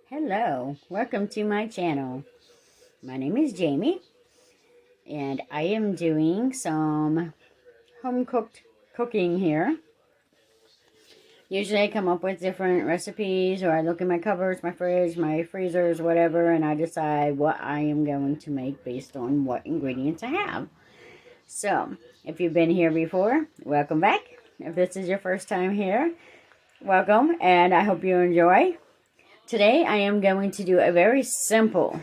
Hello, welcome to my channel. My name is Jamie, and I am doing some home-cooked cooking here. Usually I come up with different recipes, or I look in my cupboards, my fridge, my freezers, whatever, and I decide what I am going to make based on what ingredients I have. So, if you've been here before, welcome back. If this is your first time here, welcome, and I hope you enjoy. Today I am going to do a very simple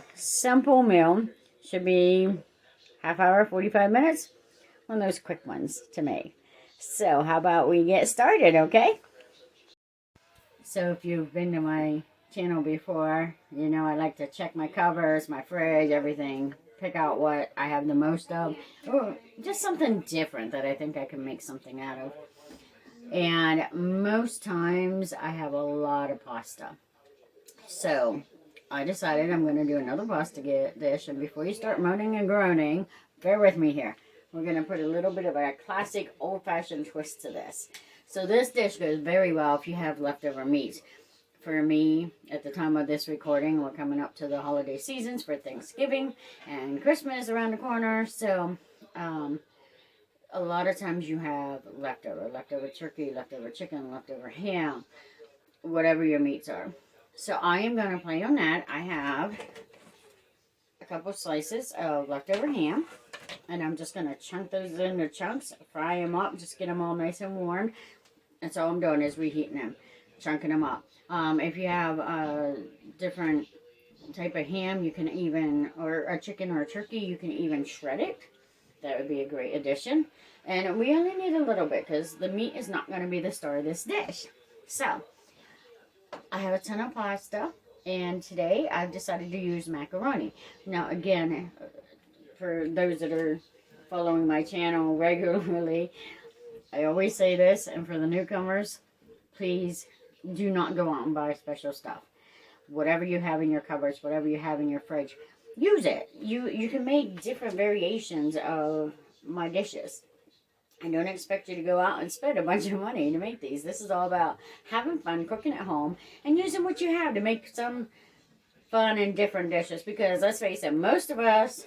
meal. Should be half hour, 45 minutes. One of those quick ones to make. So how about we get started, okay? So if you've been to my channel before, you know I like to check my cupboards, my fridge, everything. Pick out what I have the most of. Or just something different that I think I can make something out of. And most times I have a lot of pasta. So, I decided I'm going to do another pasta dish, and before you start moaning and groaning, bear with me here. We're going to put a little bit of a classic old-fashioned twist to this. So this dish goes very well if you have leftover meat. For me, at the time of this recording, we're coming up to the holiday seasons for Thanksgiving, and Christmas around the corner, so a lot of times you have leftover turkey, leftover chicken, leftover ham, whatever your meats are. So I am going to play on that. I have a couple slices of leftover ham, and I'm just going to chunk those into chunks, fry them up, just get them all nice and warm. That's all I'm doing is reheating them, chunking them up. If you have a different type of ham, you can even, or a chicken or a turkey, you can even shred it. That would be a great addition. And we only need a little bit because the meat is not going to be the star of this dish. So I have a ton of pasta, and today I've decided to use macaroni. Now, again, for those that are following my channel regularly, I always say this, and for the newcomers, please do not go out and buy special stuff. Whatever you have in your cupboards, whatever you have in your fridge, use it. You can make different variations of my dishes. I don't expect you to go out and spend a bunch of money to make these. This is all about having fun, cooking at home, and using what you have to make some fun and different dishes. Because let's face it, most of us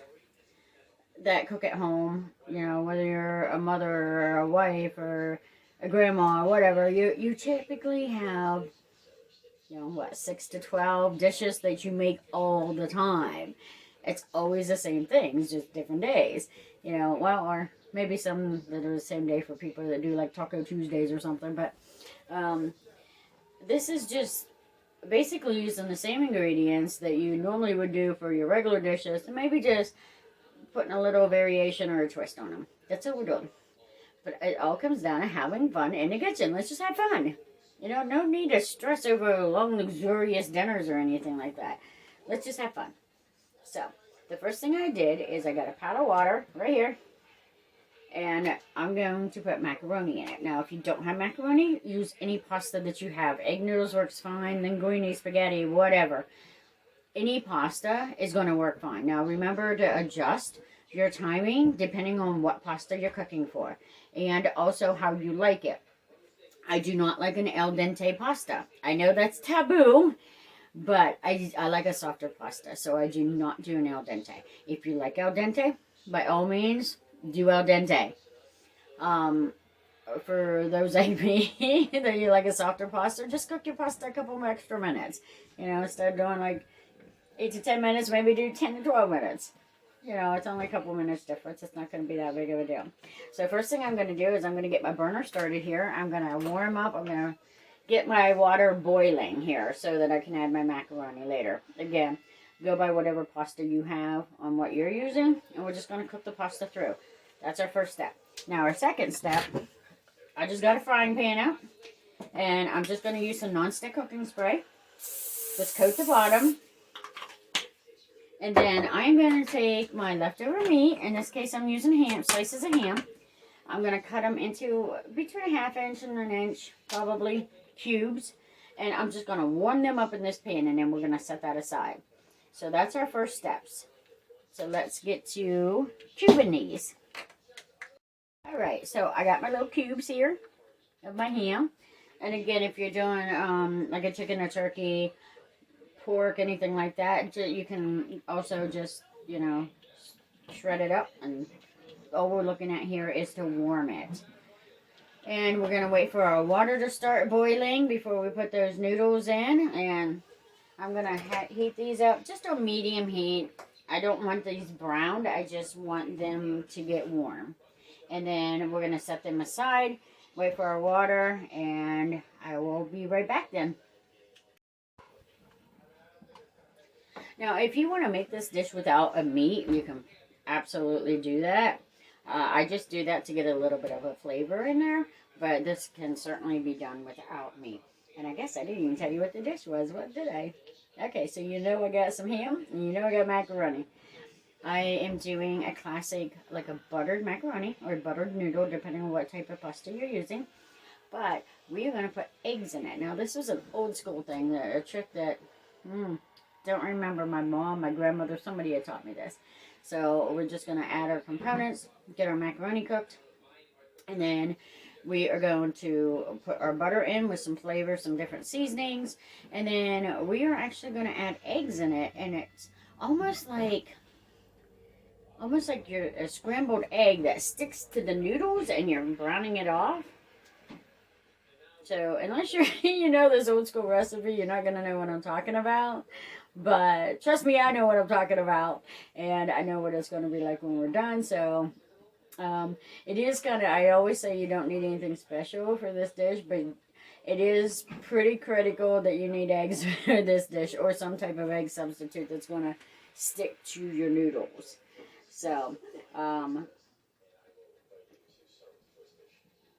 that cook at home, you know, whether you're a mother or a wife or a grandma or whatever, you typically have, you know, what, 6 to 12 dishes that you make all the time. It's always the same things, just different days. You know, well, or maybe some that are the same day for people that do like Taco Tuesdays or something. But this is just basically using the same ingredients that you normally would do for your regular dishes, and maybe just putting a little variation or a twist on them. That's what we're doing. But it all comes down to having fun in the kitchen. Let's just have fun. You know, no need to stress over long, luxurious dinners or anything like that. Let's just have fun. So, the first thing I did is I got a pot of water right here. And I'm going to put macaroni in it. Now, if you don't have macaroni, use any pasta that you have. Egg noodles works fine, linguine, spaghetti, whatever. Any pasta is going to work fine. Now, remember to adjust your timing depending on what pasta you're cooking for. And also how you like it. I do not like an al dente pasta. I know that's taboo, but I like a softer pasta, so I do not do an al dente. If you like al dente, by all means, do al dente. For those like me that you like a softer pasta, just cook your pasta a couple more extra minutes. You know, instead of doing like 8 to 10 minutes, maybe do 10 to 12 minutes. You know, it's only a couple minutes difference. It's not going to be that big of a deal. So first thing I'm going to do is I'm going to get my burner started here. I'm going to warm up. I'm going to get my water boiling here so that I can add my macaroni later. Again, go by whatever pasta you have on what you're using, and we're just going to cook the pasta through. That's our first step. Now, our second step, I just got a frying pan out, and I'm just going to use some nonstick cooking spray. Just coat the bottom. And then I'm going to take my leftover meat. In this case, I'm using ham, slices of ham. I'm going to cut them into between a 1/2 inch and 1 inch, probably, cubes. And I'm just going to warm them up in this pan, and then we're going to set that aside. So that's our first steps. So let's get to cubing these. Alright, so I got my little cubes here of my ham. And again, if you're doing like a chicken or turkey, pork, anything like that. You can also just, you know, shred it up, and all we're looking at here is to warm it. And we're going to wait for our water to start boiling before we put those noodles in. And I'm going to heat these up just on medium heat. I don't want these browned. I just want them to get warm. And then we're going to set them aside, wait for our water, and I will be right back then. Now, if you want to make this dish without a meat, you can absolutely do that. I just do that to get a little bit of a flavor in there, but this can certainly be done without meat. And I guess I didn't even tell you what the dish was. What did I? Okay, so you know I got some ham, and you know I got macaroni. I am doing a classic, like a buttered macaroni or buttered noodle, depending on what type of pasta you're using. But we are going to put eggs in it. Now, this was an old school thing, a trick that, don't remember, my mom, my grandmother, somebody had taught me this. So we're just going to add our components, get our macaroni cooked, and then we are going to put our butter in with some flavor, some different seasonings, and then we are actually going to add eggs in it, and it's almost like you're a scrambled egg that sticks to the noodles and you're browning it off. So unless you know this old school recipe, you're not going to know what I'm talking about. But trust me, I know what I'm talking about. And I know what it's going to be like when we're done. So it is kind of, I always say you don't need anything special for this dish. But it is pretty critical that you need eggs for this dish. Or some type of egg substitute that's going to stick to your noodles. So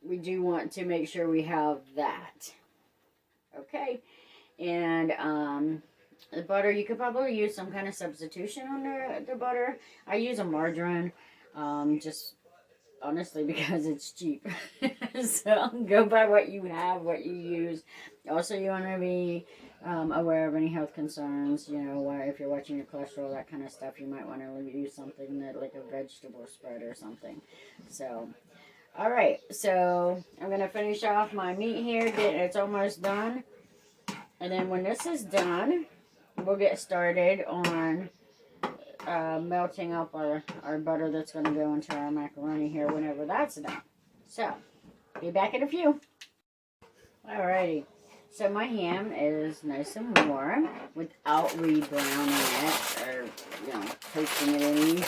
we do want to make sure we have that. Okay. And the butter, you could probably use some kind of substitution on the butter. I use a margarine, just honestly because it's cheap. So go by what you have, what you use. Also, you want to be aware of any health concerns. You know, if you're watching your cholesterol, that kind of stuff, you might want to use something that, like a vegetable spread or something. So, all right. So I'm going to finish off my meat here. It's almost done. And then when this is done, we'll get started on melting up our butter that's going to go into our macaroni here whenever that's done. So, be back in a few. Alrighty. So my ham is nice and warm without re-browning it or, toasting it any.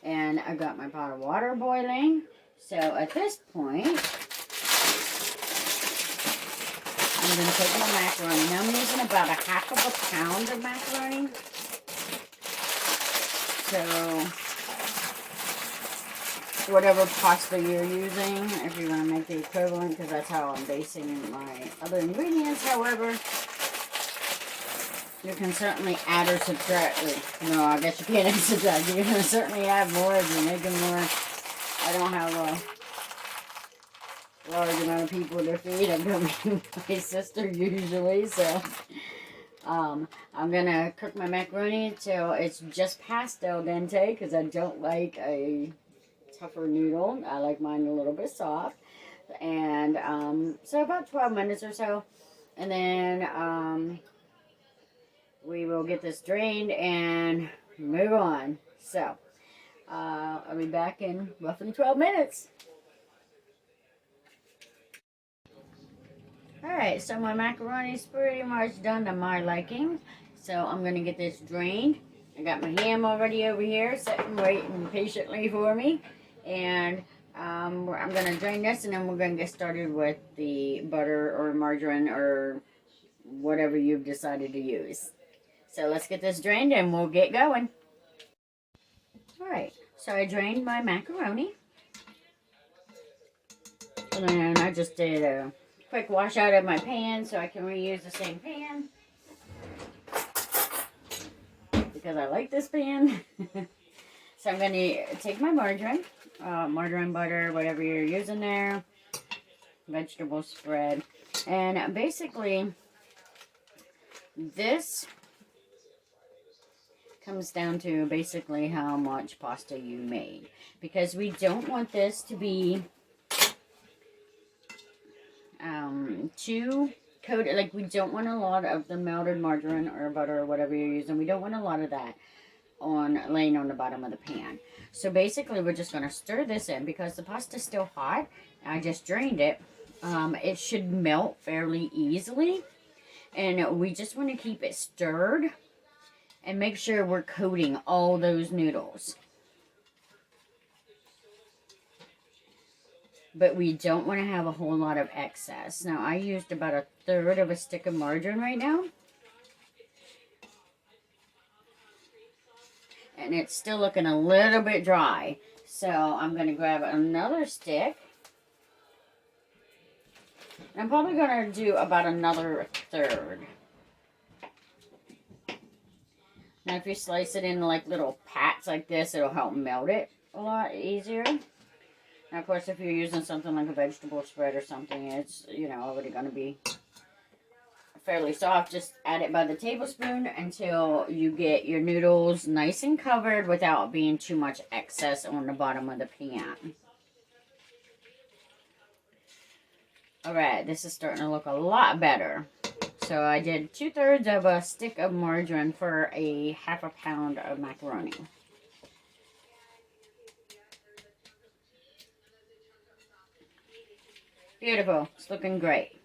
And I got my pot of water boiling. So at this point, I'm going to take my macaroni. Now I'm using about a half of a pound of macaroni. So whatever pasta you're using, if you want to make the equivalent, because that's how I'm basing my other ingredients. However, you can certainly add or subtract. No, I guess you can't add or subtract. You can certainly add more if you're making more. I don't have a large amount of people to feed. I've got my sister usually, so I'm gonna cook my macaroni until it's just past al dente, because I don't like a tougher noodle. I like mine a little bit soft. And so about 12 minutes or so, and then we will get this drained and move on. So I'll be back in roughly 12 minutes. Alright, so my macaroni is pretty much done to my liking. So I'm going to get this drained. I got my ham already over here, sitting, waiting patiently for me. And I'm going to drain this, and then we're going to get started with the butter or margarine or whatever you've decided to use. So let's get this drained and we'll get going. Alright, so I drained my macaroni. And then I just did a quick wash out of my pan so I can reuse the same pan. Because I like this pan. So I'm going to take my margarine, margarine butter, whatever you're using there, vegetable spread, and basically this comes down to basically how much pasta you made, because we don't want this to be too coat it. Like, we don't want a lot of the melted margarine or butter or whatever you're using. We don't want a lot of that laying on the bottom of the pan. So basically, we're just going to stir this in because the pasta's still hot. I just drained it. It should melt fairly easily. And we just want to keep it stirred and make sure we're coating all those noodles. But we don't want to have a whole lot of excess. Now, I used about 1/3 of a stick of margarine right now. And it's still looking a little bit dry. So I'm going to grab another stick. I'm probably going to do about another 1/3. Now, if you slice it into like little pats like this, it'll help melt it a lot easier. Now, of course, if you're using something like a vegetable spread or something, it's, you know, already going to be fairly soft. Just add it by the tablespoon until you get your noodles nice and covered without being too much excess on the bottom of the pan. Alright, this is starting to look a lot better. So I did 2/3 of a stick of margarine for a 1/2 pound of macaroni. Beautiful. It's looking great.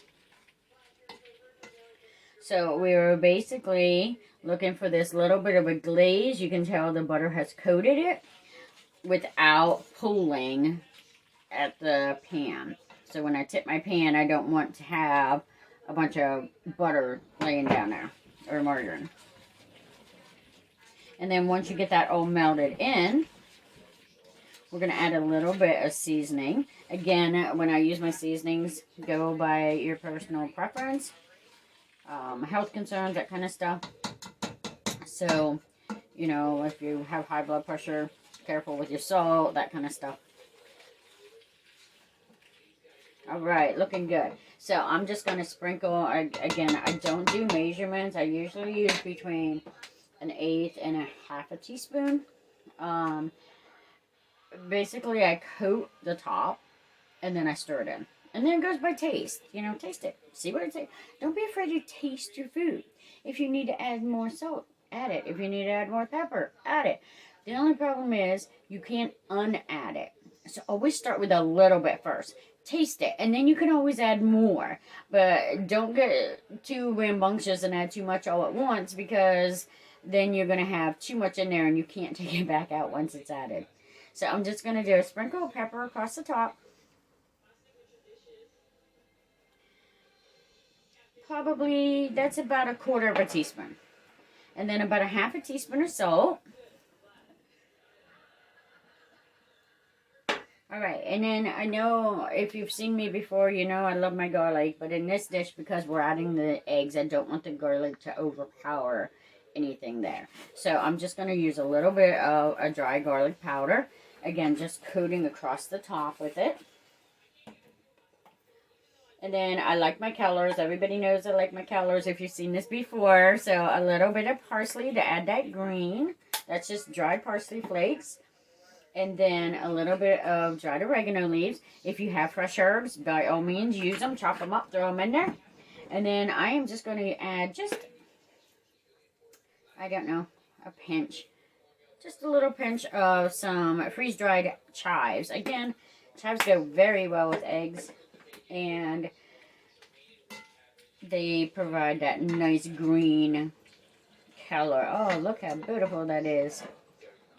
So we were basically looking for this little bit of a glaze. You can tell the butter has coated it without pulling at the pan. So when I tip my pan, I don't want to have a bunch of butter laying down there, or margarine. And then once you get that all melted in, we're going to add a little bit of seasoning. Again, when I use my seasonings, go by your personal preference. Health concerns, that kind of stuff. So, you know, if you have high blood pressure, careful with your salt, that kind of stuff. Alright, looking good. So I'm just going to sprinkle, again, I don't do measurements. I usually use between 1/8 and 1/2 teaspoon. Basically, I coat the top and then I stir it in. And then it goes by taste. You know, taste it. See what it tastes. Don't be afraid to taste your food. If you need to add more salt, add it. If you need to add more pepper, add it. The only problem is you can't unadd it. So always start with a little bit first. Taste it, and then you can always add more. But don't get too rambunctious and add too much all at once, because then you're going to have too much in there and you can't take it back out once it's added. So I'm just going to do a sprinkle of pepper across the top. Probably, that's about 1/4 teaspoon. And then about 1/2 teaspoon of salt. Alright, and then I know if you've seen me before, you know I love my garlic. But in this dish, because we're adding the eggs, I don't want the garlic to overpower anything there. So I'm just going to use a little bit of a dry garlic powder. Again, just coating across the top with it. And then I like my colors. Everybody knows I like my colors if you've seen this before. So a little bit of parsley to add that green. That's just dried parsley flakes. And then a little bit of dried oregano leaves. If you have fresh herbs, by all means, use them. Chop them up, throw them in there. And then I am just going to add just, I don't know, a pinch. Just a little pinch of some freeze-dried chives. Again, chives go very well with eggs. And they provide that nice green color. Oh, look how beautiful that is.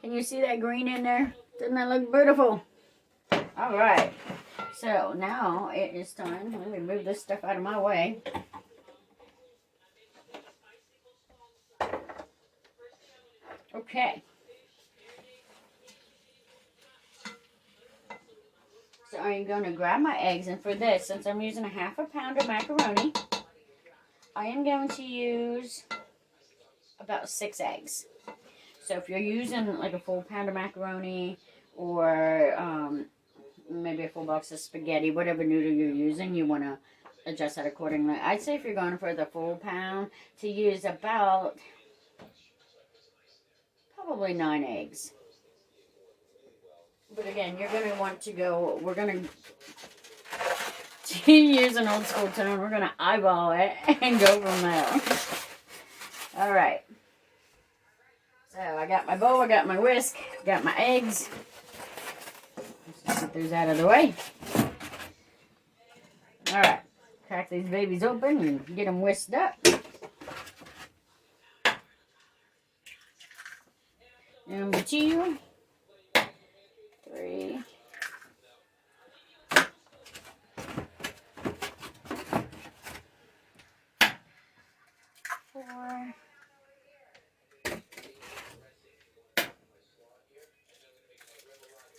Can you see that green in there? Doesn't that look beautiful? Alright. So now it is time. Let me move this stuff out of my way. Okay. So I'm going to grab my eggs, and for this, since I'm using 1/2 pound of macaroni, I am going to use about 6 eggs. So if you're using like a full pound of macaroni, or maybe a full box of spaghetti, whatever noodle you're using, you want to adjust that accordingly. I'd say if you're going for the full pound, to use about probably 9 eggs. But again, you're going to want to go, we're going To use an old school term, we're going to eyeball it and go from there. All right. So I got my bowl, I got my whisk, got my eggs. Let's just get those out of the way. All right. Crack these babies open and get them whisked up. Number 2, 3, 4,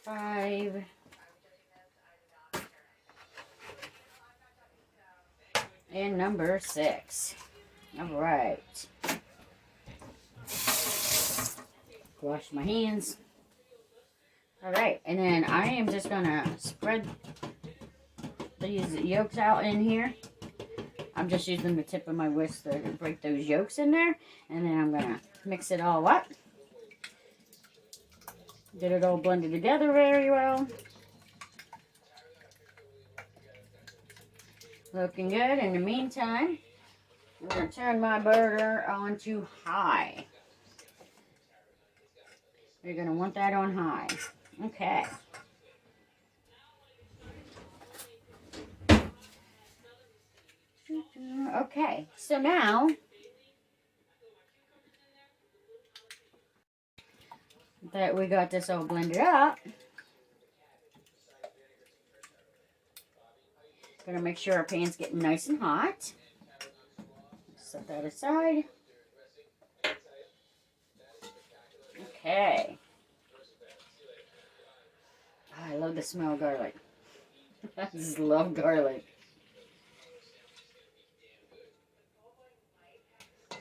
5, and number 6. All right. Wash my hands. All right, and then I am just gonna spread these yolks out in here. I'm just using the tip of my whisk to break those yolks in there, and then I'm gonna mix it all up. Get it all blended together very well. Looking good. In the meantime, I'm gonna turn my burner on to high. You're going to want that on high. Okay. Okay, so now that we got this all blended up, going to make sure our pan's getting nice and hot. Set that aside. Okay. Oh, I love the smell of garlic. I just love garlic.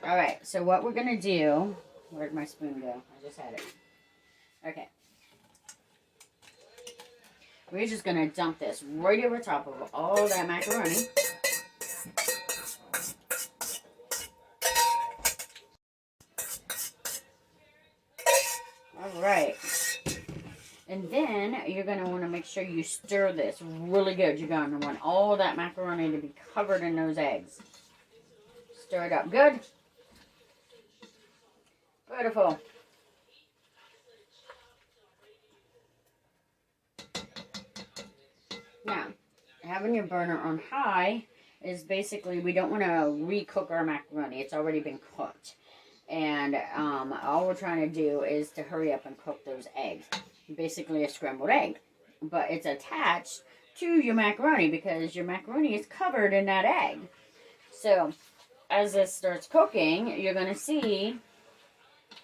Alright, so what we're going to do... Where'd my spoon go? I just had it. Okay. We're just going to dump this right over top of all that macaroni. Alright. And then you're going to want to make sure you stir this really good. You're going to want all that macaroni to be covered in those eggs. Stir it up good. Beautiful. Now, having your burner on high is basically, we don't want to re-cook our macaroni. It's already been cooked. And all we're trying to do is to hurry up and cook those eggs. Basically a scrambled egg. But it's attached to your macaroni because your macaroni is covered in that egg. So, as this starts cooking, you're going to see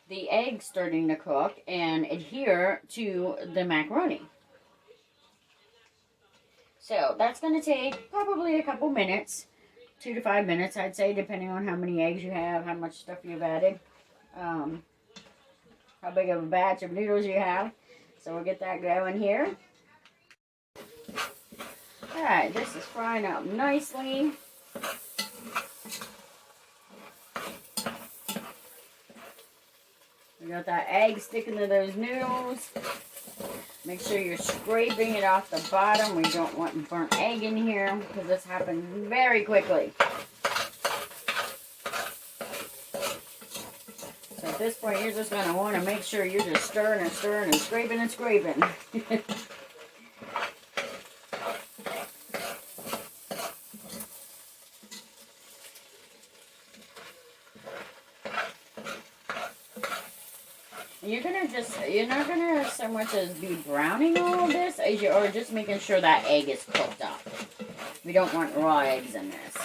the egg starting to cook and adhere to the macaroni. So, that's going to take probably a couple minutes. 2 to 5 minutes, I'd say, depending on how many eggs you have, how much stuff you've added, how big of a batch of noodles you have. So we'll get that going here. Alright, this is frying up nicely. We got that egg sticking to those noodles. Make sure you're scraping it off the bottom. We don't want burnt egg in here because this happens very quickly. So at this point, you're just going to want to make sure you're just stirring and stirring and scraping and scraping. You're not gonna so much as be browning all of this as you are just making sure that egg is cooked up. We don't want raw eggs in this.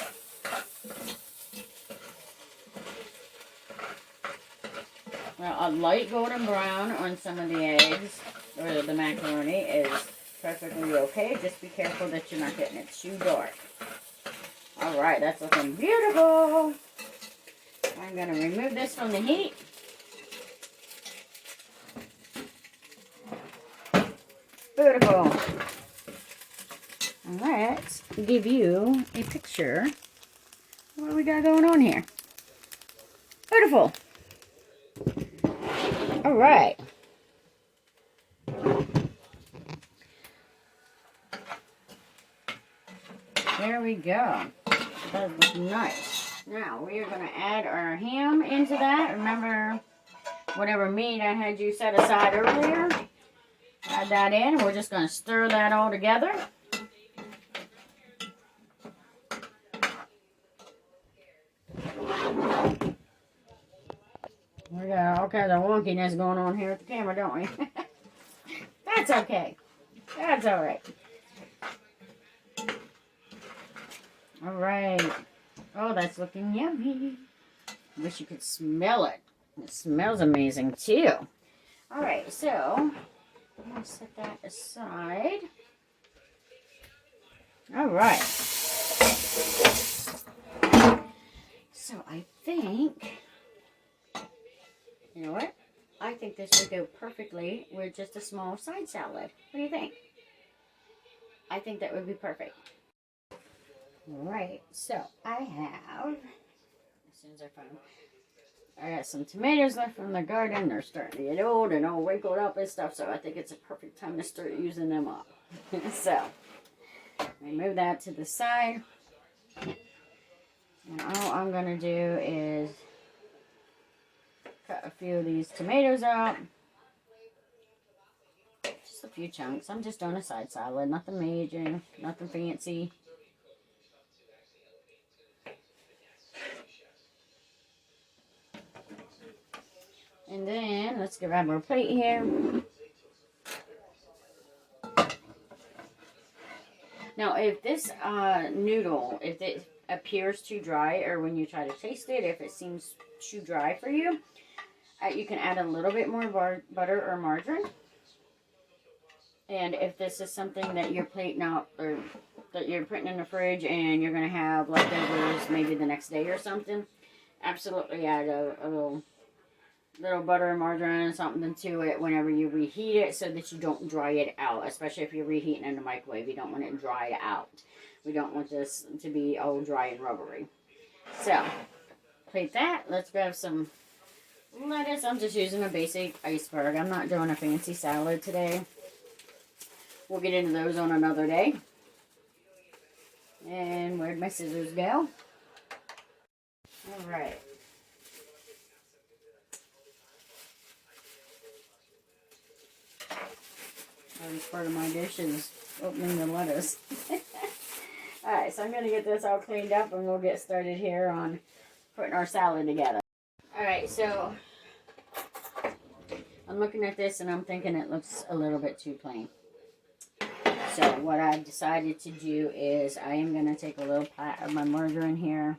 Well, a light golden brown on some of the eggs, or the macaroni, is perfectly okay. Just be careful that you're not getting it too dark. Alright, that's looking beautiful. I'm gonna remove this from the heat. Beautiful. Let's give you a picture of what we got going on here. Beautiful. All right. There we go. That looks nice. Now, we are going to add our ham into that. Remember, whatever meat I had you set aside earlier. Add that in. We're just going to stir that all together. We got all kinds of wonkiness going on here with the camera, don't we? That's okay. That's all right. All right. Oh, that's looking yummy. Wish you could smell it. It smells amazing, too. All right, so I'm going to set that aside. All right. So I think, you know what? I think this would go perfectly with just a small side salad. What do you think? I think that would be perfect. All right, so I have, as soon as I find them, I got some tomatoes left from the garden. They're starting to get old and all wrinkled up and stuff, so I think it's a perfect time to start using them up. So, I move that to the side. And all I'm going to do is cut a few of these tomatoes up. Just a few chunks. I'm just doing a side salad. Nothing major, nothing fancy. And then, let's grab our plate here. Now, if this noodle, if it appears too dry, or when you try to taste it, if it seems too dry for you, you can add a little bit more butter or margarine. And if this is something that you're plating out, or that you're putting in the fridge, and you're going to have leftovers maybe the next day or something, absolutely add a little butter and margarine or something to it whenever you reheat it, so that you don't dry it out, especially if you're reheating in the microwave. You don't want it dry out. We don't want this to be all dry and rubbery. So, plate that. Let's grab some lettuce. I'm just using a basic iceberg. I'm not doing a fancy salad today. We'll get into those on another day. And where'd my scissors go? Alright. Part of my dish is opening the lettuce. Alright, so I'm going to get this all cleaned up and we'll get started here on putting our salad together. Alright, so I'm looking at this and I'm thinking it looks a little bit too plain. So what I've decided to do is I am going to take a little pat of my margarine here.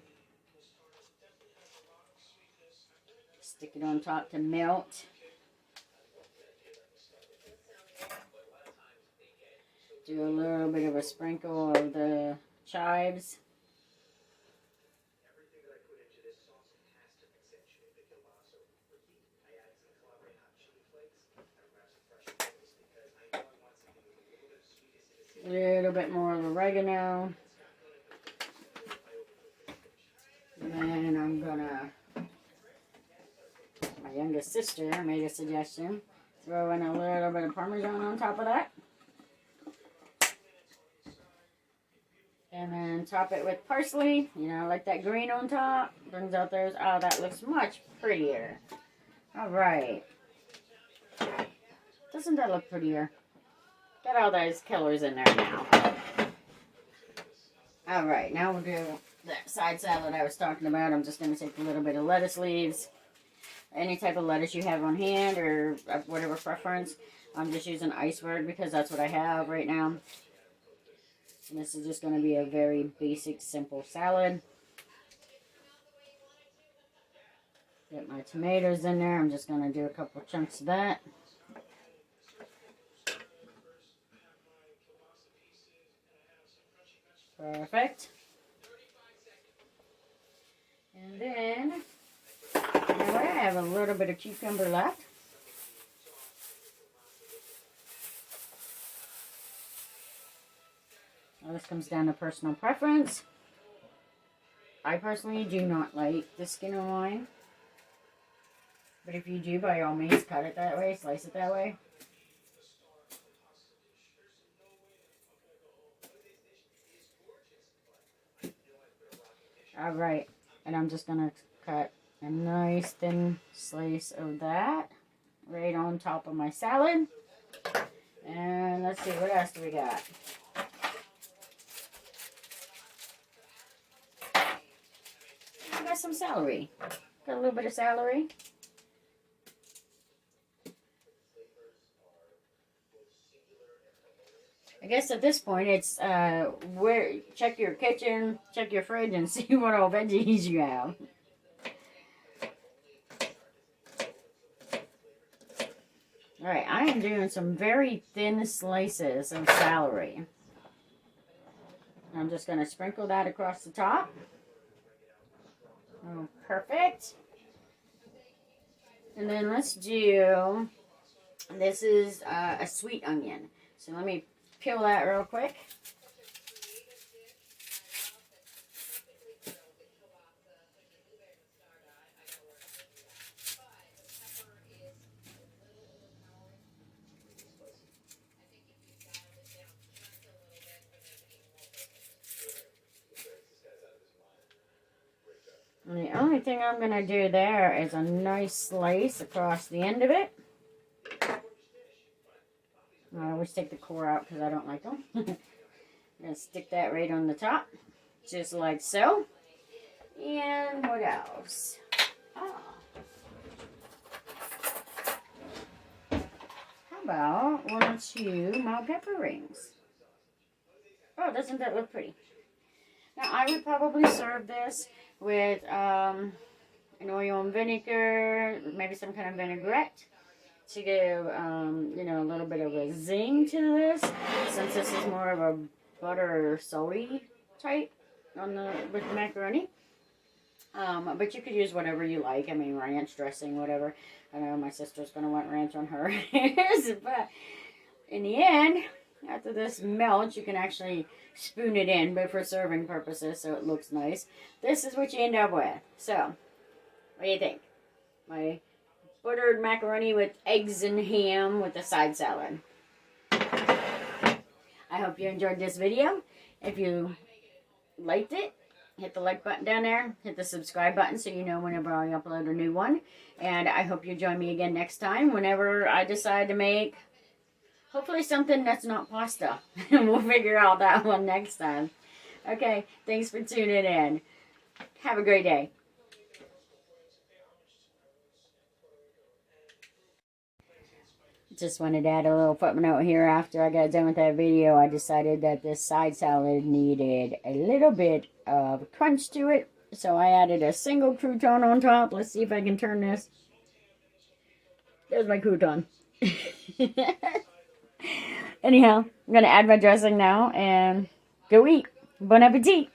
Stick it on top to melt. Do a little bit of a sprinkle of the chives. A little bit more of oregano. And then I'm gonna, my youngest sister made a suggestion, throw in a little bit of Parmesan on top of that. And then top it with parsley, you know, like that green on top. Brings out those, oh, that looks much prettier. Alright. Doesn't that look prettier? Got all those colors in there now. Alright, now we'll do that side salad I was talking about. I'm just going to take a little bit of lettuce leaves. Any type of lettuce you have on hand, or whatever preference. I'm just using iceberg because that's what I have right now. And this is just going to be a very basic, simple salad. Get my tomatoes in there. I'm just going to do a couple chunks of that. Perfect. And then, you know what? I have a little bit of cucumber left. Now this comes down to personal preference. I personally do not like the skin on mine. But if you do, by all means, cut it that way, slice it that way. All right, and I'm just gonna cut a nice thin slice of that right on top of my salad. And let's see, what else do we got? I got some celery. Got a little bit of celery. I guess at this point it's where check your kitchen, check your fridge, and see what all veggies you have. All right, I am doing some very thin slices of celery. I'm just going to sprinkle that across the top. Oh, perfect. And then let's do, this is a sweet onion. So let me peel that real quick. And the only thing I'm going to do there is a nice slice across the end of it. I always take the core out because I don't like them. I'm going to stick that right on the top, just like so. And what else? Oh. How about 1 or 2 mild pepper rings? Oh, doesn't that look pretty? Now, I would probably serve this with an oil and vinegar, maybe some kind of vinaigrette to give, you know, a little bit of a zing to this, since this is more of a butter soy type with the macaroni. But you could use whatever you like. I mean, ranch dressing, whatever. I know my sister's going to want ranch on hers, but in the end, after this melts, you can actually spoon it in, but for serving purposes, so it looks nice. This is what you end up with. So, what do you think? My buttered macaroni with eggs and ham with a side salad. I hope you enjoyed this video. If you liked it, hit the like button down there. Hit the subscribe button so you know whenever I upload a new one. And I hope you join me again next time whenever I decide to make hopefully something that's not pasta. And we'll figure out that one next time. Okay, thanks for tuning in. Have a great day. Just wanted to add a little footnote here. After I got done with that video, I decided that this side salad needed a little bit of crunch to it. So I added a single crouton on top. Let's see if I can turn this. There's my crouton. Anyhow, I'm going to add my dressing now and go eat. Bon appetit.